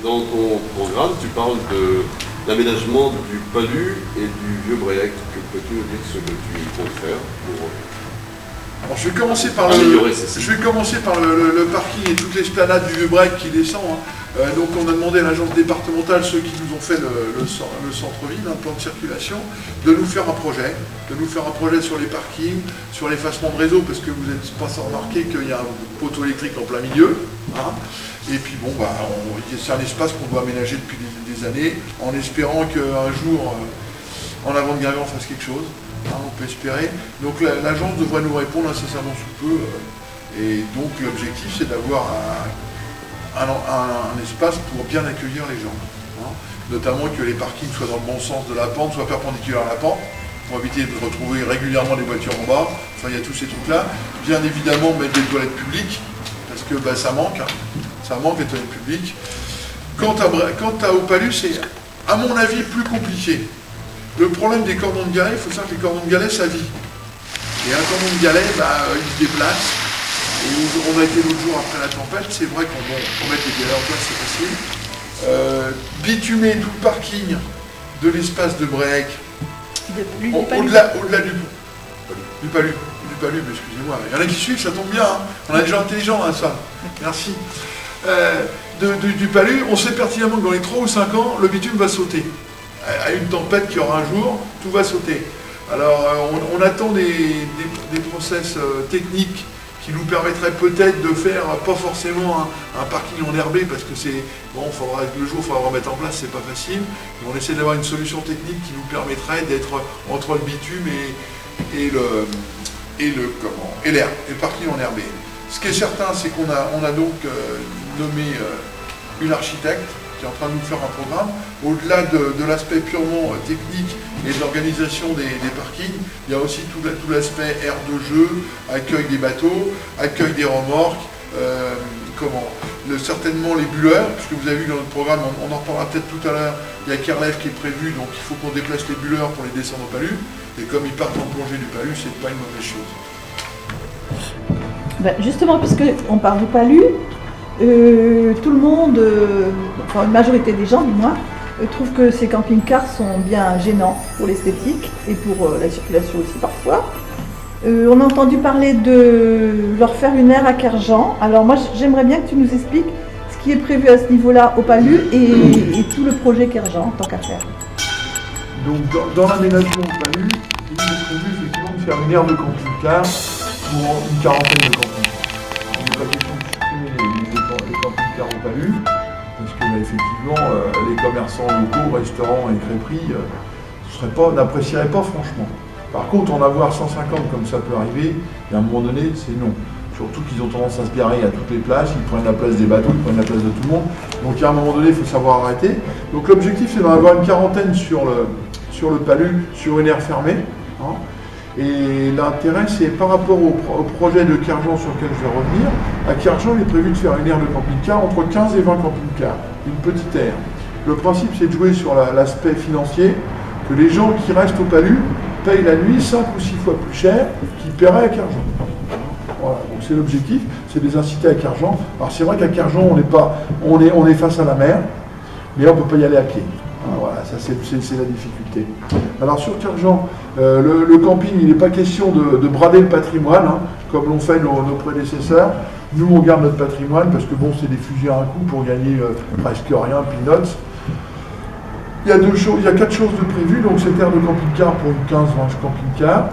Dans ton programme, tu parles de l'aménagement du Palu et du Vieux-Bréhec. Que peux-tu nous dire ce que tu comptes faire pour Alors, je vais commencer par améliorer ces sites? Je vais commencer par le parking et toutes les esplanades du Vieux-Bréhec qui descend. Donc on a demandé à l'agence départementale, ceux qui nous ont fait le centre-ville, un plan de circulation, de nous faire un projet. Sur les parkings, sur l'effacement de réseau, parce que vous n'êtes pas sans remarquer qu'il y a un poteau électrique en plein milieu. Hein. Et puis bon, c'est un espace qu'on doit aménager depuis des années, en espérant qu'un jour, en avant de Guingamp, fasse quelque chose. Hein, on peut espérer. Donc l'agence devrait nous répondre incessamment sous peu. Et donc l'objectif, c'est d'avoir un espace pour bien accueillir les gens. Hein. Notamment que les parkings soient dans le bon sens de la pente, soient perpendiculaires à la pente, pour éviter de retrouver régulièrement des voitures en bas. Enfin, il y a tous ces trucs-là. Bien évidemment, mettre des toilettes publiques, parce que ça manque. Hein. Ça manque les toilettes publiques. Quant au Palu, c'est, à mon avis, plus compliqué. Le problème des cordons de galets, il faut savoir que les cordons de galets, ça vit. Et un cordon de galet, il se déplace. Et on a été l'autre jour après la tempête, c'est vrai qu'on peut mettre les galets en place, c'est facile. Bitumer tout le parking de l'espace de Bréhec, au-delà du Palu, excusez-moi. Il y en a qui suivent, ça tombe bien. Hein. On a des gens intelligents, hein, ça. Merci. Du Palu, on sait pertinemment que dans les 3 ou 5 ans, le bitume va sauter. À une tempête qui aura un jour, tout va sauter. Alors, on attend des process techniques qui nous permettraient peut-être de faire, pas forcément un parking enherbé, parce que c'est, le jour, il faudra remettre en place, c'est pas facile, mais on essaie d'avoir une solution technique qui nous permettrait d'être entre le bitume et l'air, le parking enherbé. Ce qui est certain, c'est qu'on a donc nommé une architecte qui est en train de nous faire un programme. Au-delà de l'aspect purement technique et de l'organisation des parkings, il y a aussi tout l'aspect aire de jeu, accueil des bateaux, accueil des remorques, certainement les bulleurs, puisque vous avez vu dans notre programme, on en reparlera peut-être tout à l'heure, il y a Kerlev qui est prévu, donc il faut qu'on déplace les bulleurs pour les descendre au Palu, et comme ils partent en plongée du Palu, c'est pas une mauvaise chose. Justement, puisqu'on parle du Palu, tout le monde, une majorité des gens du moins, trouvent que ces camping-cars sont bien gênants pour l'esthétique et pour la circulation aussi parfois. On a entendu parler de leur faire une aire à Kerjan. Alors moi j'aimerais bien que tu nous expliques ce qui est prévu à ce niveau-là au Palu et tout le projet Kerjan, tant qu'à faire. Donc dans l'aménagement au Palu, il est prévu effectivement de faire une aire de camping-car pour une quarantaine de camping-cars. Il n'est pas question de supprimer les camping-cars au Palu, parce que effectivement les commerçants locaux, restaurants et crêperies n'apprécieraient pas franchement. Par contre, en avoir 150 comme ça peut arriver, et à un moment donné, c'est non. Surtout qu'ils ont tendance à se garer à toutes les places, ils prennent la place des bateaux, ils prennent la place de tout le monde. Donc à un moment donné, il faut savoir arrêter. Donc l'objectif, c'est d'en avoir une quarantaine sur le Palu, sur une aire fermée. Hein. Et l'intérêt, c'est par rapport au projet de Kerjan sur lequel je vais revenir. À Kerjan, il est prévu de faire une aire de camping-car entre 15 et 20 camping-cars, une petite aire. Le principe, c'est de jouer sur l'aspect financier, que les gens qui restent au Palu payent la nuit 5 ou 6 fois plus cher qu'ils paieraient à Kerjan. Voilà, donc c'est l'objectif, c'est de les inciter à Kerjan. Alors c'est vrai qu'à Kerjan, on est face à la mer, mais on ne peut pas y aller à pied. Voilà, ça c'est la difficulté. Alors sur Kerjan, le camping, il n'est pas question de brader le patrimoine, hein, comme l'ont fait nos prédécesseurs. Nous, on garde notre patrimoine parce que bon, c'est des fusils à un coup pour gagner presque rien, peanuts. Il y a 4 choses de prévues, donc cette aire de camping-car pour une 15-20 camping-car.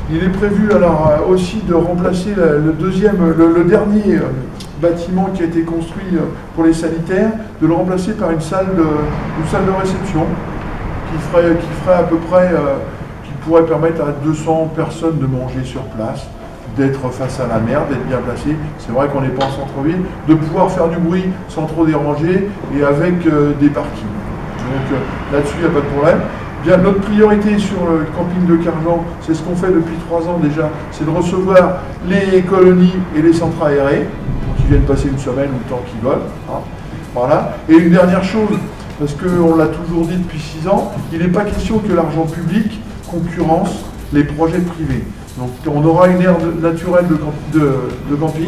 Il est prévu alors aussi de remplacer le dernier bâtiment qui a été construit pour les sanitaires, de le remplacer par une salle de réception qui ferait à peu près, qui pourrait permettre à 200 personnes de manger sur place, d'être face à la mer, d'être bien placé. C'est vrai qu'on n'est pas en centre-ville, de pouvoir faire du bruit sans trop déranger et avec des parkings. Donc là-dessus, il n'y a pas de problème. Bien, notre priorité sur le camping de Cargent, c'est ce qu'on fait depuis 3 ans déjà, c'est de recevoir les colonies et les centres aérés, pour qu'ils viennent passer une semaine ou le temps qu'ils veulent. Hein. Voilà. Et une dernière chose, parce qu'on l'a toujours dit depuis 6 ans, il n'est pas question que l'argent public concurrence les projets privés. Donc on aura une aire naturelle de camping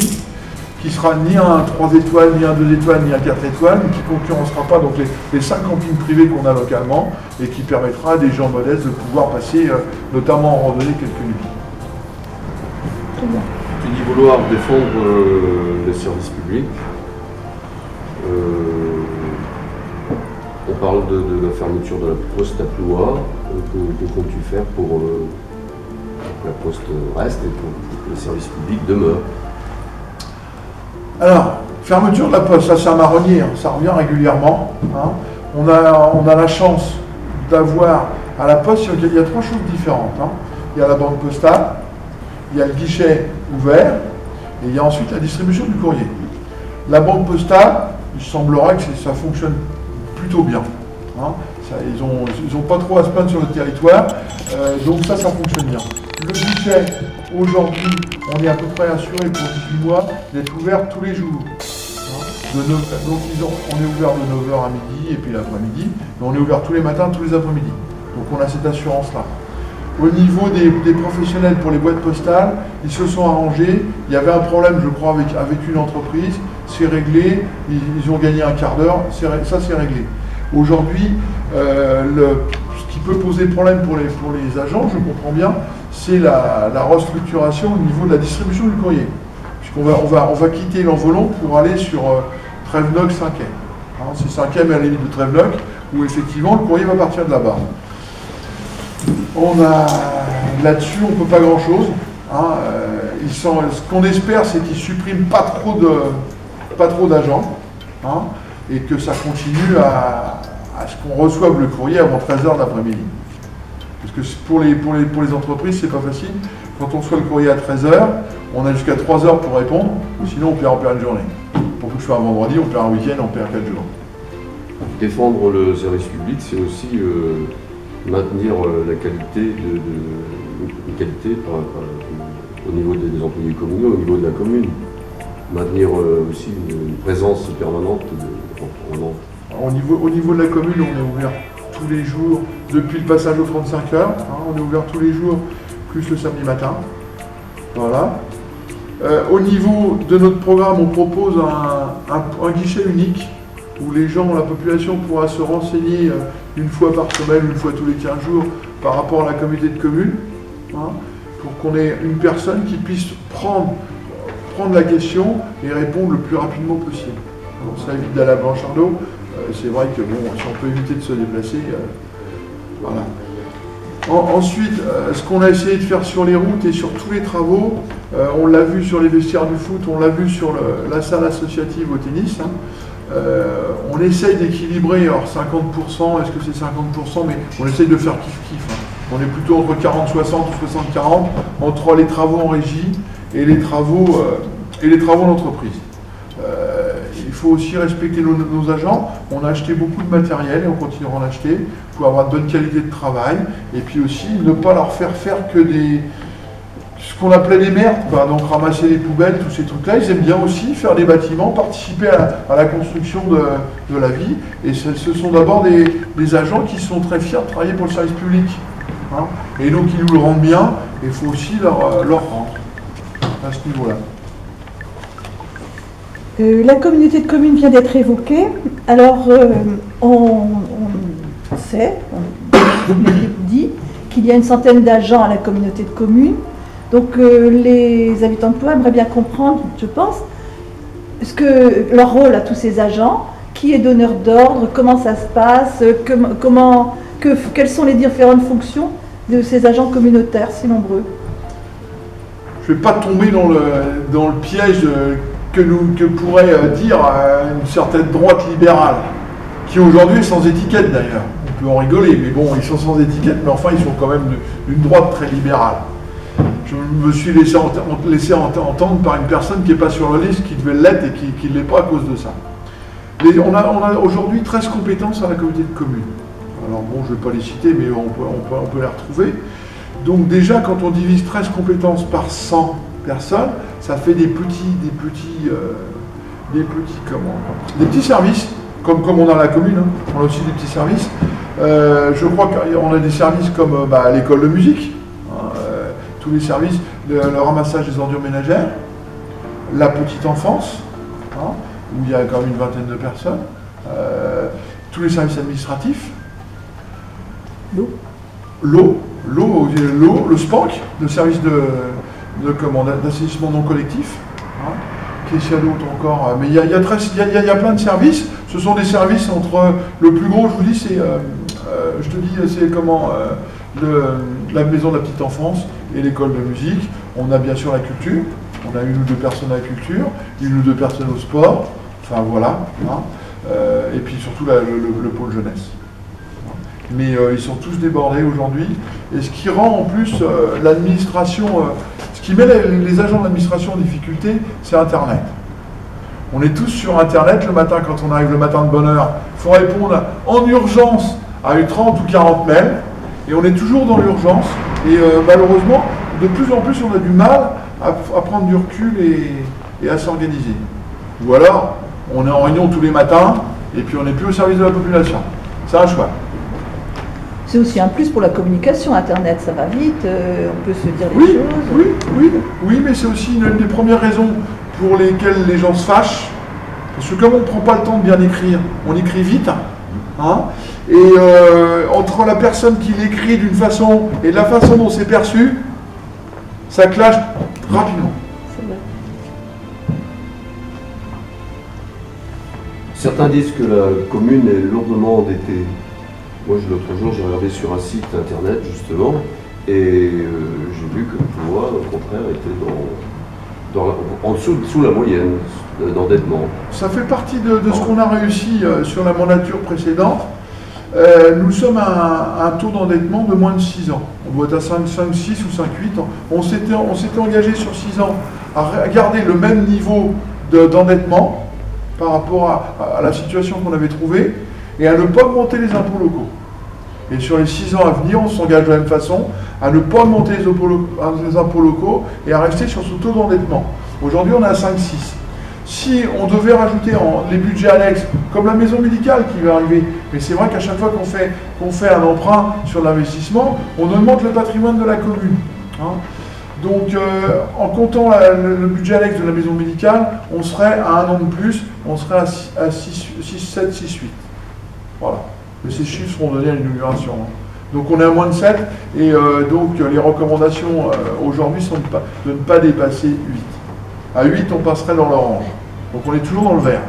qui sera ni un 3 étoiles, ni un 2 étoiles, ni un 4 étoiles, mais qui ne concurrencera pas donc les 5 campings privés qu'on a localement et qui permettra à des gens modestes de pouvoir passer, notamment en randonnée, quelques nuits. Très bien. Tu dis vouloir défendre les services publics. On parle de la fermeture de la poste à Ploua. Que comptes-tu faire pour que la poste reste et pour que les services publics demeurent? Alors, fermeture de la poste, ça c'est un marronnier, ça revient régulièrement. Hein. On a la chance d'avoir à la poste, il y a 3 choses différentes. Hein. Il y a la banque postale, il y a le guichet ouvert, et il y a ensuite la distribution du courrier. La banque postale, il semblerait que ça fonctionne plutôt bien. Hein. Ils n'ont pas trop à se plaindre sur le territoire, donc ça fonctionne bien. Le guichet, aujourd'hui, on est à peu près assuré pour 18 mois d'être ouvert tous les jours. Hein. Donc on est ouvert de 9h à midi et puis l'après-midi, mais on est ouvert tous les matins, tous les après-midi. Donc on a cette assurance-là. Au niveau des professionnels pour les boîtes postales, ils se sont arrangés. Il y avait un problème, je crois, avec une entreprise. C'est réglé. Ils ont gagné un quart d'heure. Ça, c'est réglé. Aujourd'hui, ce qui peut poser problème pour les agents, je comprends bien, c'est la restructuration au niveau de la distribution du courrier. Puisqu'on va quitter l'envolon pour aller sur Trévenoc 5e. Hein, c'est 5e à la limite de Trévenoc, où effectivement le courrier va partir de là-bas. Là-dessus, on ne peut pas grand-chose. Hein, ce qu'on espère, c'est qu'ils ne suppriment pas trop d'agents, hein, et que ça continue à ce qu'on reçoive le courrier avant 13h l'après-midi. Parce que pour les entreprises, c'est pas facile. Quand on reçoit le courrier à 13h, on a jusqu'à 3h pour répondre, ou sinon on perd une journée. Pour que ce soit un vendredi, on perd un week-end, on perd 4 jours. Défendre le service public, c'est aussi maintenir la qualité, au niveau des employés communaux, au niveau de la commune. Maintenir aussi une présence permanente en Nantes. Au niveau de la commune, on est ouvert tous les jours, depuis le passage aux 35 heures. Hein, on est ouvert tous les jours, plus le samedi matin. Voilà. Au niveau de notre programme, on propose un guichet unique où les gens, la population pourra se renseigner une fois par semaine, une fois tous les 15 jours par rapport à la communauté de communes, hein, pour qu'on ait une personne qui puisse prendre la question et répondre le plus rapidement possible. Alors, ça évite d'aller à Blanchardeau. C'est vrai que bon, si on peut éviter de se déplacer, voilà. Ensuite, ce qu'on a essayé de faire sur les routes et sur tous les travaux, on l'a vu sur les vestiaires du foot, on l'a vu sur la salle associative au tennis. Hein. On essaye d'équilibrer, alors 50%, est-ce que c'est 50%, mais on essaye de faire kiff-kiff. Hein. On est plutôt entre 40-60 ou 60-40 entre les travaux en régie et les travaux d'entreprise. Il faut aussi respecter nos agents. On a acheté beaucoup de matériel et on continuera à en acheter pour avoir de bonne qualité de travail. Et puis aussi, ne pas leur faire que ce qu'on appelait les merdes, donc ramasser les poubelles, tous ces trucs-là. Ils aiment bien aussi faire des bâtiments, participer à la construction de la vie. Et ce sont d'abord des agents qui sont très fiers de travailler pour le service public. Hein. Et donc, ils nous le rendent bien. Et il faut aussi leur rendre à ce niveau-là. La communauté de communes vient d'être évoquée. Alors, on sait, on dit qu'il y a une centaine d'agents à la communauté de communes. Donc, les habitants de Ploua aimeraient bien comprendre, je pense, leur rôle à tous ces agents, qui est donneur d'ordre, comment ça se passe, quelles sont les différentes fonctions de ces agents communautaires si nombreux. Je ne vais pas tomber dans le piège que pourrait dire une certaine droite libérale, qui aujourd'hui est sans étiquette d'ailleurs. On peut en rigoler, mais bon, ils sont sans étiquette, mais enfin ils sont quand même d'une droite très libérale. Je me suis laissé entendre par une personne qui n'est pas sur la liste, qui devait l'être et qui ne l'est pas à cause de ça. On a aujourd'hui 13 compétences à la communauté de communes. Alors bon, je ne vais pas les citer, mais on peut les retrouver. Donc déjà, quand on divise 13 compétences par 100 personnes, ça fait des petits services, comme on a à la commune, hein. On a aussi des petits services. Je crois qu'on a des services comme l'école de musique, hein, tous les services, le ramassage des ordures ménagères, la petite enfance, hein, où il y a quand même une vingtaine de personnes, tous les services administratifs, l'eau, le SPANC, le service d'assainissement non collectif, hein. Qu'est-ce qu'il y a d'autre encore? Mais il y a plein de services. Ce sont des services entre le plus gros, je vous dis, c'est la maison de la petite enfance et l'école de musique. On a bien sûr la culture. On a 1 ou 2 personnes à la culture, 1 ou 2 personnes au sport. Enfin voilà. Hein. Et puis surtout le pôle jeunesse. Mais ils sont tous débordés aujourd'hui. Et ce qui rend en plus l'administration, ce qui met les agents de l'administration en difficulté, c'est Internet. On est tous sur Internet le matin, quand on arrive le matin de bonne heure. Il faut répondre en urgence à 30 ou 40 mails. Et on est toujours dans l'urgence. Et malheureusement, de plus en plus, on a du mal à prendre du recul et à s'organiser. Ou alors, on est en réunion tous les matins, et puis on n'est plus au service de la population. C'est un choix. C'est aussi un plus pour la communication, Internet, ça va vite, on peut se dire les choses. Oui, mais c'est aussi une des premières raisons pour lesquelles les gens se fâchent. Parce que comme on ne prend pas le temps de bien écrire, on écrit vite. Hein, et entre la personne qui l'écrit d'une façon et la façon dont c'est perçu, ça clash rapidement. C'est vrai. Certains disent que la commune est lourdement endettée. Moi, l'autre jour, j'ai regardé sur un site internet, justement, et j'ai vu que le pouvoir, au contraire, était en dessous la moyenne d'endettement. Ça fait partie de ce qu'on a réussi sur la mandature précédente. Nous sommes à un taux d'endettement de moins de 6 ans. On doit être à 5,6 ou 5,8 ans. On s'était engagé sur 6 ans à garder le même niveau d'endettement par rapport à la situation qu'on avait trouvée et à ne pas augmenter les impôts locaux. Et sur les 6 ans à venir, on s'engage de la même façon à ne pas augmenter les impôts locaux et à rester sur ce taux d'endettement. Aujourd'hui, on est à 5,6. Si on devait rajouter les budgets annexes, comme la maison médicale qui va arriver, mais c'est vrai qu'à chaque fois qu'on fait un emprunt sur l'investissement, on augmente le patrimoine de la commune. Hein. Donc, en comptant le budget annexe de la maison médicale, on serait à 1 an de plus, on serait à 6,7, 6,8. Voilà. Mais ces chiffres seront donnés à l'inauguration. Hein. Donc on est à moins de 7, et donc les recommandations aujourd'hui sont de ne pas dépasser 8. À 8, on passerait dans l'orange. Donc on est toujours dans le vert.